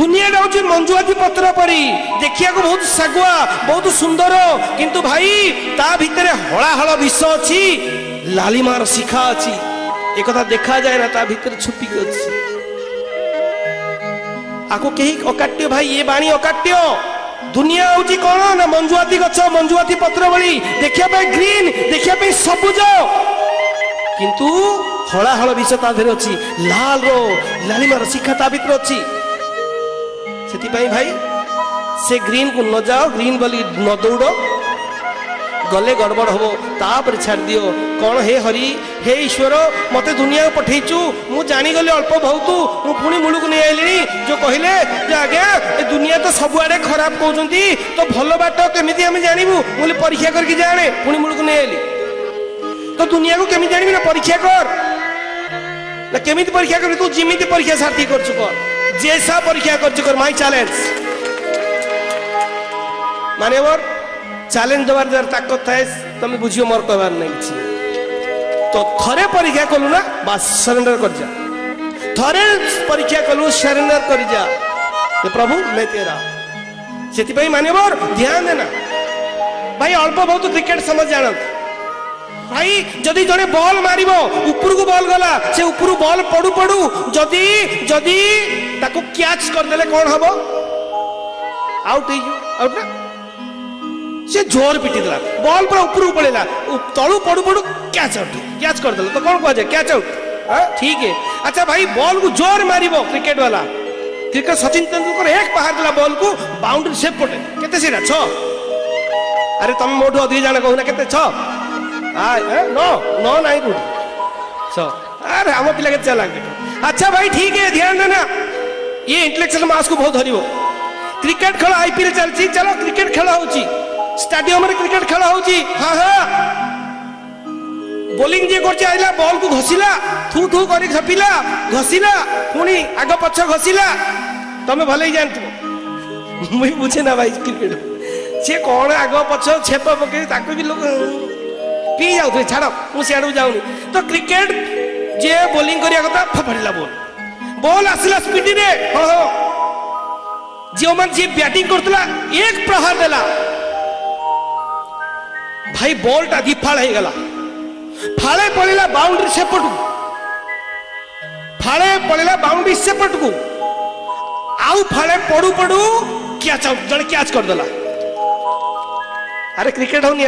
दुनिया हूँ मंजुआती पत्र परी देखिया को बहुत सगुआ बहुत सुंदर किंतु भाई ता भितर हलाहल विष अच्छी लालिमार शिखा अच्छी एक देखा जाए ना ता भितर छुपी अच्छी आको कहीं अकाट्य भाई ये बाणी अकाट्य दुनिया हूँ कौन ना मंजुआती गछ मंजुआती पत्र भली देखा ग्रीन देखा सबुज किंतु हलाहल विष ता देहरे अच्छी लाल रो लालिमार शिखा ता भितर अच्छी से भाई से ग्रीन को न जाओ ग्रीन बोली न दौड़ गले गड़बड़ हम तापर छाड़ दियो कौन हे हरि हे ईश्वर मते दुनिया पठेचु मु जानीगली अल्प बहुत मुझे मूल को नहीं आईली जो कहले आज्ञा दुनिया तो सबुआड़े खराब कहते तो भल बाट केमी आम जानवु मुझे परीक्षा करके जाने पुणी मूल को नहीं आईली तो दुनिया को केमी जानवी ना परीक्षा कर केमी परीक्षा कर तू जिमी परीक्षा साथी कर जैसा परीक्षा कर माई चैलेंज माने चैलेंज देवार जर ताकत थाए तुम बुझियो मोर कहबार नहीं तो थरे परीक्षा कलु ना बस सरेंडर कर जा थरे परीक्षा कलु सरेंडर कर जा प्रभु मैं तेरा से माने ध्यान देना भाई अल्प बहुत क्रिकेट समझ जानत भाई जदि जड़े बॉल मारिबो ऊपर को बॉल गला से ऊपर बॉल पड़ू पड़ू जदि जदि ताको कैच कर देले कौन हबो आउट आउट ना से जोर पिटी देला बॉल पर ऊपर पड़ेला तळू पड़ू पड़ू कैच आउट कैच कर देला तो कौन कह जाए कैच आउट हां ठीक है अच्छा भाई बॉल को जोर मारिबो क्रिकेट वाला क्रिकेट सचिन तेंदुलकर एक पहाड़ देला बॉल को बाउंड्री सेप पटे केते सेरा 6 अरे तुम मोठो अधिक जाना कहूना केते 6 नो नो नहीं गुड सो अरे हम पिला के चला अच्छा भाई ठीक है ध्यान देना ये इंटेलेक्चुअल मास को बहुत हरिबो क्रिकेट खेल आईपीएल चलची चलो क्रिकेट खेल होची स्टेडियम रे क्रिकेट खेल होची हां हां बॉलिंग जे करचे आइला बॉल को घसीला थू थू करी छपिला घसीला पुनी आग पछ घसीला तमे भले ही जानतो मुई बुझे ना भाई क्रिकेट से कौन आग पछ छेप पके ताको भी लोग पी जाऊ छाड़ मुझे जाऊनी तो क्रिकेट जे बोलिंग करिया कथा फफाड़िला बॉल आसला स्पीड रे हाँ हाँ जो मन जी बैटिंग करतला एक प्रहार देला भाई बॉल टा दिफाळ हे गला फाळे पड़ेला बाउंड्री सेपट फाळे पड़ेला बाउंड्री सेपट को आउ फाळे पड़ू पड़ू कैच आउट जड़े कैच कर देला अरे क्रिकेट होनी